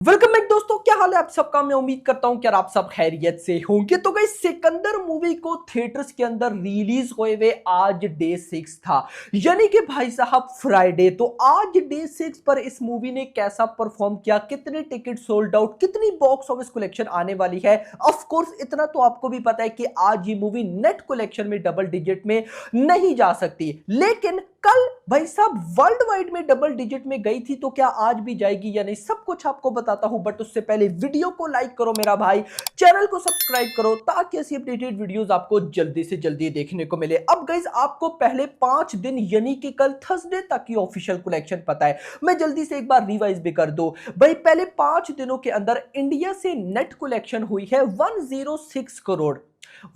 Welcome back दोस्तों, क्या हाल है आप सबका। मैं उम्मीद करता हूं कि आप सब खैरियत से होंगे। तो गाइस, सिकंदर मूवी को थिएटर्स के अंदर रिलीज हुए हुए आज डे 6 था, यानी कि भाई साहब फ्राइडे। तो आज डे 6 पर इस मूवी ने कैसा परफॉर्म किया, कितने टिकट सोल्ड आउट, कितनी बॉक्स ऑफिस कलेक्शन आने वाली है। ऑफ कोर्स इतना तो आपको भी पता है कि आज ये मूवी नेट कलेक्शन में डबल डिजिट में नहीं जा सकती, लेकिन कल भाई साहब वर्ल्ड वाइड में डबल डिजिट में गई थी। तो क्या आज भी जाएगी या नहीं, सब कुछ आपको बताता हूं। बट उससे पहले वीडियो को लाइक करो मेरा भाई, चैनल को सब्सक्राइब करो ताकि ऐसी अपडेटेड वीडियोस आपको जल्दी से जल्दी देखने को मिले। अब गाइस, आपको पहले 5 दिन यानी कि कल थर्सडे तक की ऑफिशियल कलेक्शन पता है। मैं जल्दी से एक बार रिवाइज भी कर दूं भाई। पहले 5 दिनों के अंदर इंडिया से नेट कलेक्शन हुई है 106 करोड़,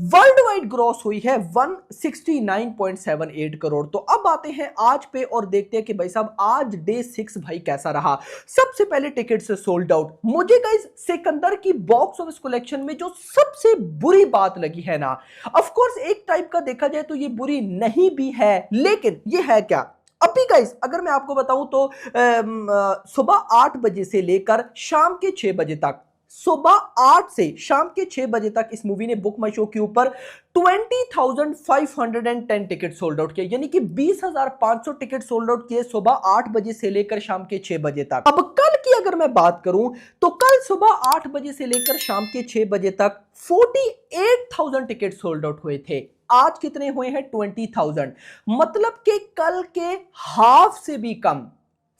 वर्ल्ड वाइड ग्रॉस हुई है 169.78 करोड़। तो अब आते हैं आज पे और देखते हैं कि भाई साहब आज डे 6 भाई कैसा रहा। सबसे पहले टिकट से सोल्ड आउट। मुझे गाइस सिकंदर की बॉक्स ऑफिस कलेक्शन में जो सबसे बुरी बात लगी है ना, ऑफ कोर्स एक टाइप का देखा जाए तो ये बुरी नहीं भी है, लेकिन ये है क्या। अभी गाइस अगर मैं आपको बताऊं तो सुबह 8 बजे से लेकर शाम के 6 बजे तक, सुबह 8 से शाम के 6 बजे तक इस मूवी ने बुक माई शो के ऊपर 20,510 टिकट सोल्ड आउट किए, यानी कि 20,500 टिकट सोल्ड आउट किए सुबह 8 बजे से लेकर शाम के 6 बजे तक। अब कल की अगर मैं बात करूं तो कल सुबह 8 बजे से लेकर शाम के 6 बजे तक 48,000 टिकट सोल्ड आउट हुए थे। आज कितने हुए हैं? 20,000, मतलब कि कल के हाफ से भी कम।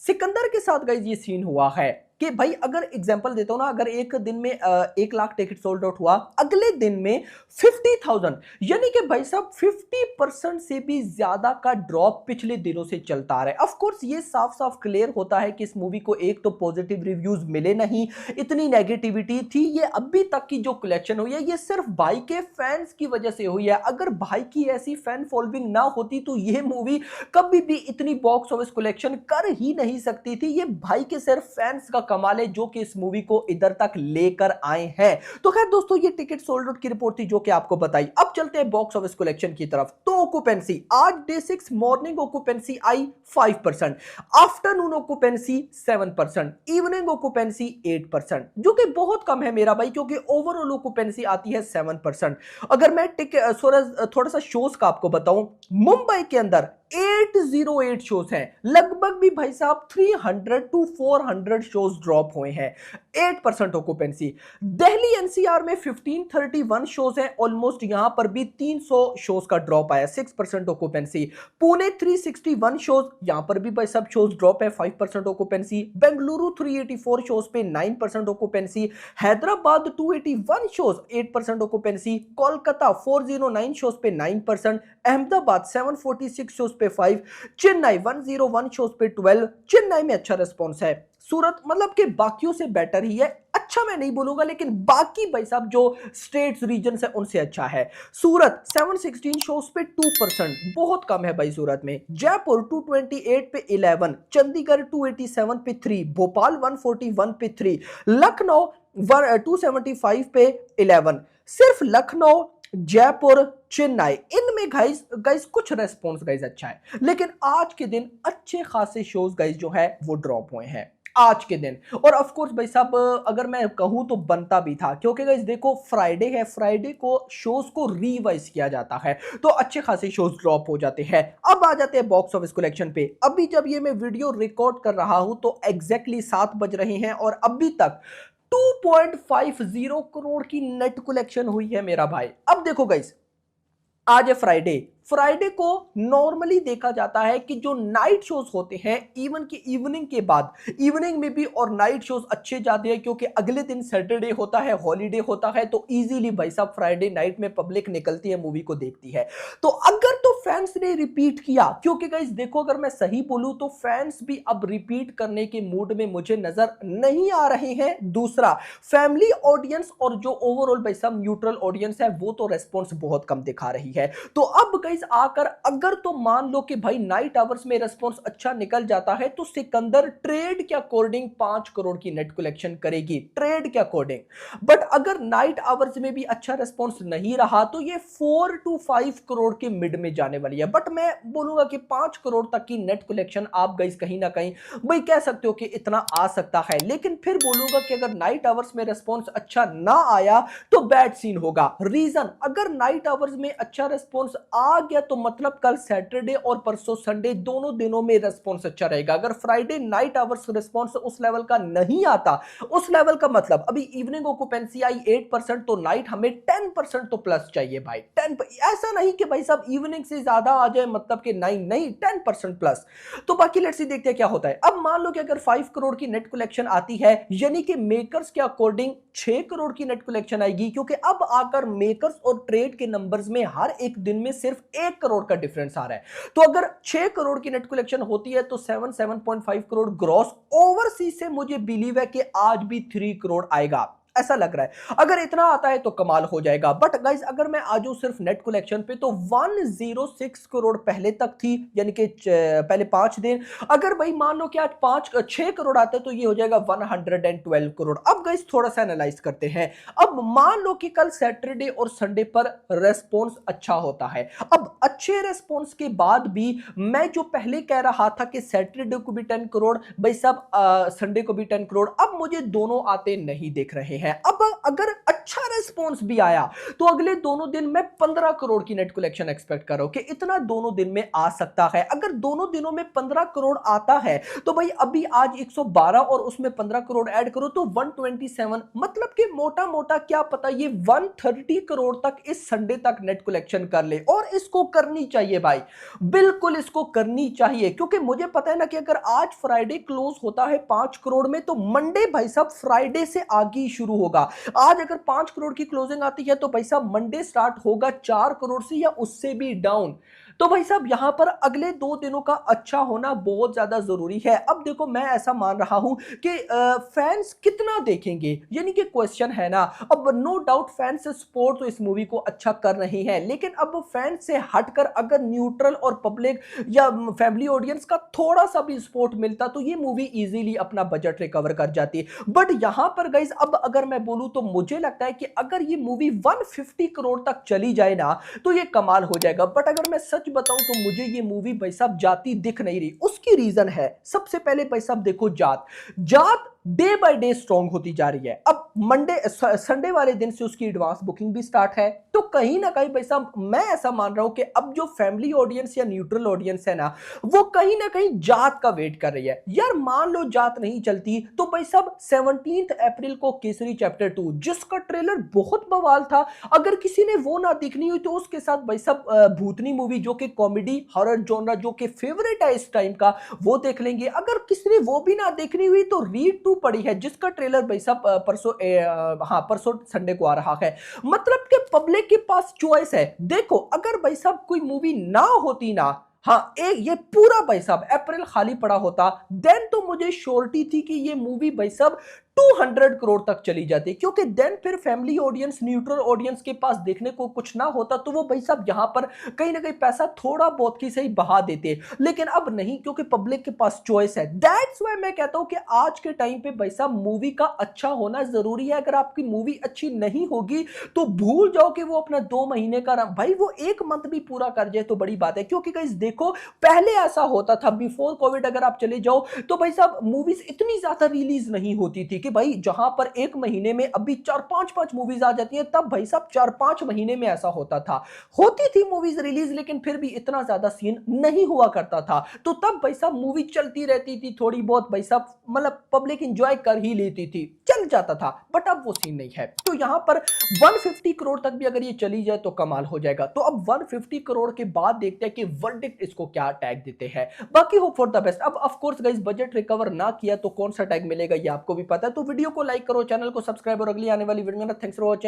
सिकंदर के साथ गाइस ये सीन हुआ है कि भाई अगर एग्जांपल देता हूं ना, अगर एक दिन में 1 लाख टिकट सोल्ड आउट हुआ, अगले दिन में 50,000, यानी कि भाई साहब 50% से भी ज्यादा का ड्रॉप पिछले दिनों से चलता आ रहा है। ऑफ कोर्स ये साफ साफ क्लियर होता है कि इस मूवी को एक तो पॉजिटिव रिव्यूज मिले नहीं, इतनी नेगेटिविटी थी। ये अभी तक की जो कलेक्शन हुई है ये सिर्फ भाई के फैंस की वजह से हुई है। अगर भाई की ऐसी फैन फॉलोइंग ना होती तो ये मूवी कभी भी इतनी बॉक्स ऑफिस कलेक्शन कर ही नहीं सकती थी। ये भाई के सिर्फ फैंस का कमाल है जो कि इस मूवी को इधर तक लेकर आए हैं। तो खैर दोस्तों, ये टिकट सोल्ड आउट की रिपोर्ट थी जो कि आपको बताई। अब चलते हैं बॉक्स ऑफिस कलेक्शन की तरफ। तो ऑक्यूपेंसी आज डे 6 मॉर्निंग ऑक्यूपेंसी आई 5%, आफ्टरनून ऑक्यूपेंसी 7%, इवनिंग ऑक्यूपेंसी 8%, जो कि बहुत कम है मेरा भाई, क्योंकि ओवरऑल ऑक्यूपेंसी आती है 7%। अगर मैं थोड़ा सा शोज का आपको बताऊं, मुंबई के अंदर 808 शोज हैं, लगभग भी भाई साहब 300 टू 400 शोज ड्रॉप हुए हैं, 8% ऑक्यूपेंसी। दिल्ली एनसीआर में 1531 शोज हैं, ऑलमोस्ट यहां पर भी 300 शोज का ड्रॉप आया, 6% ऑक्यूपेंसी। पुणे 361 शोज, यहां पर भी भाई सब शोज ड्रॉप है, 5% ऑक्यूपेंसी। बेंगलुरु 384 शोज पे 9% occupancy. Hyderabad 281 shows, 8% occupancy. Kolkata 409 shows पे 9%, अहमदाबाद 746 शोज पे 5, चेन्नई 101 शोज पे 12। चेन्नई में अच्छा रिस्पॉन्स है। सूरत मतलब कि बाकियों से बेटर ही है, अच्छा मैं नहीं बोलूंगा, लेकिन बाकी भाई साहब जो स्टेट्स रीजन है उनसे अच्छा है। सूरत 716 शोज पे 2%, बहुत कम है भाई सूरत में। जयपुर 228 पे 11, चंडीगढ़ 287 पे 3, भोपाल 141 पे 3, लखनऊ 275 पे 11। सिर्फ लखनऊ, जयपुर, चेन्नई, इनमें गाइस कुछ रेस्पॉन्स गाइस अच्छा है, लेकिन आज के दिन अच्छे खासे शोज गाइस जो है वो ड्रॉप हुए हैं आज के दिन। और ऑफ कोर्स भाई साहब अगर मैं कहूं तो बनता भी था, क्योंकि गाइस देखो फ्राइडे है, फ्राइडे को शोज को रिवाइज किया जाता है, तो अच्छे खासे शोज ड्रॉप हो जाते हैं। अब आ जाते हैं बॉक्स ऑफिस कलेक्शन पे। अभी जब ये मैं वीडियो रिकॉर्ड कर रहा हूं तो एग्जैक्टली 7 बज रहे हैं और अभी तक 2.50 करोड़ की नेट कलेक्शन हुई है मेरा भाई। अब देखो गाइस, आज है फ्राइडे। फ्राइडे को नॉर्मली देखा जाता है कि जो नाइट शोज होते हैं इवनिंग के बाद, इवनिंग में भी और नाइट शोज अच्छे जाते हैं, क्योंकि अगले दिन सैटरडे होता है, हॉलीडे होता है, तो इजीली भाई साहब फ्राइडे नाइट में पब्लिक निकलती है, मूवी को देखती है। तो अगर तो फैंस ने रिपीट किया, क्योंकि गाइस देखो अगर मैं सही बोलूं तो फैंस भी अब रिपीट करने के मूड में मुझे नजर नहीं आ रहे हैं। दूसरा, फैमिली ऑडियंस और जो ओवरऑल भाई साहब न्यूट्रल ऑडियंस है वो तो रेस्पॉन्स बहुत कम दिखा रही है। तो अब गाइस आकर अगर तो मान लो कि भाई नाइट आवर्स में रेस्पॉन्स अच्छा निकल जाता है तो सिकंदर ट्रेड के अकॉर्डिंग 5 करोड़ की नेट कलेक्शन करेगी, ट्रेड के अकॉर्डिंग। बट अगर नाइट आवर्स में भी अच्छा रेस्पॉन्स नहीं रहा तो ये 4 to 5 करोड़ के मिड में जाने वाली है। बट मैं बोलूंगा कि 5 करोड़ तक की नेट कलेक्शन आप गाइस कहीं ना कहीं भाई कह सकते हो कि इतना आ सकता है। लेकिन फिर बोलूंगा कि अगर नाइट आवर्स में रेस्पॉन्स अच्छा ना आया तो बैड सीन होगा। रीजन, अगर नाइट आवर्स में अच्छा रेस्पॉन्स आ गया तो मतलब कल सैटरडे और परसों संडे दोनों दिनों में रेस्पॉन्स अच्छा रहेगा। अगर फ्राइडे नाइट आवर्स रेस्पॉन्स उस लेवल का नहीं आता, उस लेवल का मतलब अभी इवनिंग ऑक्यूपेंसी आई 8%, तो नाइट हमें 10% तो प्लस चाहिए भाई। 10, ऐसा नहीं कि भाई साहब इवनिंग से ज्यादा आ जाए मतलब कि नहीं 10% प्लस। तो बाकी लेट्स सी देखते हैं क्या होता है। अब मान लो कि अगर 5 करोड़ की नेट कलेक्शन आती है यानी कि मेकर्स के अकॉर्डिंग 6 करोड़ की नेट कलेक्शन आएगी, क्योंकि अब आकर मेकर्स और ट्रेड के नंबर्स में हर एक दिन में सिर्फ 1 करोड़ का डिफरेंस आ रहा है। तो अगर 6 करोड़ की नेट कलेक्शन होती है तो 7.5 करोड़ ग्रॉस। ओवरसीज से मुझे बिलीव है कि आज भी 3 करोड़ आएगा, ऐसा लग रहा है। अगर इतना आता है तो कमाल हो जाएगा। बट गाइस अगर मैं आ जाऊं सिर्फ नेट कलेक्शन पे तो 106 करोड़ पहले तक थी, यानी कि पहले 5 दिन। अगर भाई मान लो कि आज 6 करोड़ आते तो ये हो जाएगा 112 करोड़। अब गाइस थोड़ा सा एनालाइज करते हैं। अब मान लो कि कल सैटरडे और संडे पर रेस्पॉन्स अच्छा होता है। अब अच्छे रेस्पॉन्स के बाद भी मैं जो पहले कह रहा था कि सैटरडे को भी 10 करोड़ भाई साहब, संडे को भी 10 करोड़, अब मुझे दोनों आते नहीं दिख रहे हैं। अब अगर अच्छा रेस्पॉन्स भी आया तो अगले दोनों दिन में 15 करोड़ की नेट कलेक्शन एक्सपेक्ट करो कि इतना दोनों दिन में आ सकता है। अगर दोनों दिनों में 15 करोड़ आता है तो भाई अभी आज 112 और उसमें 15 करोड़ ऐड करो तो 127, मतलब कि मोटा मोटा क्या पता ये 130 करोड़ तक इस संडे तक नेट कलेक्शन कर ले। और इसको करनी चाहिए भाई, बिल्कुल इसको करनी चाहिए, क्योंकि मुझे पता है ना कि अगर आज फ्राइडे क्लोज होता है 5 करोड़ में तो मंडे भाई साहब फ्राइडे से आगे शुरू होगा। आज अगर 5 करोड़ की क्लोजिंग आती है तो भाई साहब मंडे स्टार्ट होगा 4 करोड़ से या उससे भी डाउन। तो भाई साहब यहां पर अगले 2 दिनों का अच्छा होना बहुत ज्यादा जरूरी है। अब देखो मैं ऐसा मान रहा हूं कि फैंस कितना देखेंगे, यानी कि क्वेश्चन है ना। अब नो डाउट फैंस सपोर्ट तो इस मूवी को अच्छा कर रही है, लेकिन अब फैंस से हटकर अगर न्यूट्रल और पब्लिक या फैमिली ऑडियंस का थोड़ा सा भी सपोर्ट मिलता तो ये मूवी इजीली अपना बजट रिकवर कर जाती। बट यहां पर गाइस अब अगर मैं बोलूं तो मुझे लगता है कि अगर ये मूवी 150 करोड़ तक चली जाए ना तो ये कमाल हो जाएगा। बट अगर मैं सच बताऊं तो मुझे ये मूवी भाई साहब जाती दिख नहीं रही। उसकी रीजन है, सबसे पहले भाई साहब देखो, जात डे बाय डे स्ट्रॉन्ग होती जा रही है। अब मंडे संडे वाले दिन से उसकी एडवांस बुकिंग भी स्टार्ट है, तो कहीं ना कहीं भाई साहब मैं ऐसा मान रहा हूं कि अब जो फैमिली ऑडियंस या न्यूट्रल ऑडियंस है ना वो कहीं ना कहीं जात का वेट कर रही है। यार मान लो जात नहीं चलती तो भाई साहब 17 अप्रैल को केसरी चैप्टर 2 जिसका ट्रेलर बहुत बवाल था, अगर किसी ने वो ना देखनी हुई तो उसके साथ भाई साहब भूतनी मूवी जो कि कॉमेडी हॉरर जॉनरा जो कि फेवरेट है इस टाइम का वो देख लेंगे। अगर किसी ने वो भी ना देखनी हुई तो रीड 2 पड़ी है जिसका ट्रेलर भाई साहब परसों संडे को आ रहा है। मतलब कि पब्लिक के पास चॉइस है। देखो अगर भाई साहब कोई मूवी ना होती ना, हाँ ये पूरा भाई साहब अप्रैल खाली पड़ा होता, देन तो मुझे श्योरिटी थी कि ये मूवी भाई साहब 200 करोड़ तक चली जाती, क्योंकि देन फिर फैमिली ऑडियंस न्यूट्रल ऑडियंस के पास देखने को कुछ ना होता तो वो भाई साहब यहां पर कहीं ना कहीं पैसा थोड़ा बहुत की सही बहा देते। लेकिन अब नहीं, क्योंकि पब्लिक के पास चॉइस है। दैट्स व्हाई मैं कहता हूं कि आज के टाइम पे भाई साहब मूवी का अच्छा होना जरूरी है। अगर आपकी मूवी अच्छी नहीं होगी तो भूल जाओ कि वो अपना 2 महीने का भाई वो 1 मंथ भी पूरा कर जाए तो बड़ी बात है। क्योंकि गाइस देखो पहले ऐसा होता था, बिफोर कोविड अगर आप चले जाओ तो भाई साहब मूवीज इतनी ज्यादा रिलीज नहीं होती थी कि भाई जहां पर 1 महीने में अभी 4-5 मूवीज आ जाती हैं, तब भाई साहब 4-5 महीने में ऐसा होता था। होती थी मूवीज रिलीज लेकिन फिर भी इतना ज्यादा सीन नहीं हुआ करता था, तो तब भाई साहब मूवी चलती रहती थी थोड़ी बहुत भाई साहब, मतलब पब्लिक एंजॉय कर ही लेती थी, चल जाता था। बट अब वो सीन नहीं है। तो यहां पर 150 करोड़ तक भी अगर ये चली जाए तो कमाल हो जाएगा। तो अब 150 करोड़ के बाद देखते हैं कि वर्डिक्ट इसको क्या टैग देते हैं। बाकी होप फॉर द बेस्ट। अब of course guys budget recover ना किया तो कौन सा टैग मिलेगा ये आपको भी पता है। तो वीडियो को लाइक करो, चैनल को सब्सक्राइब और अगली आने वाली वीडियो में थैंक्स फॉर वॉचिंग।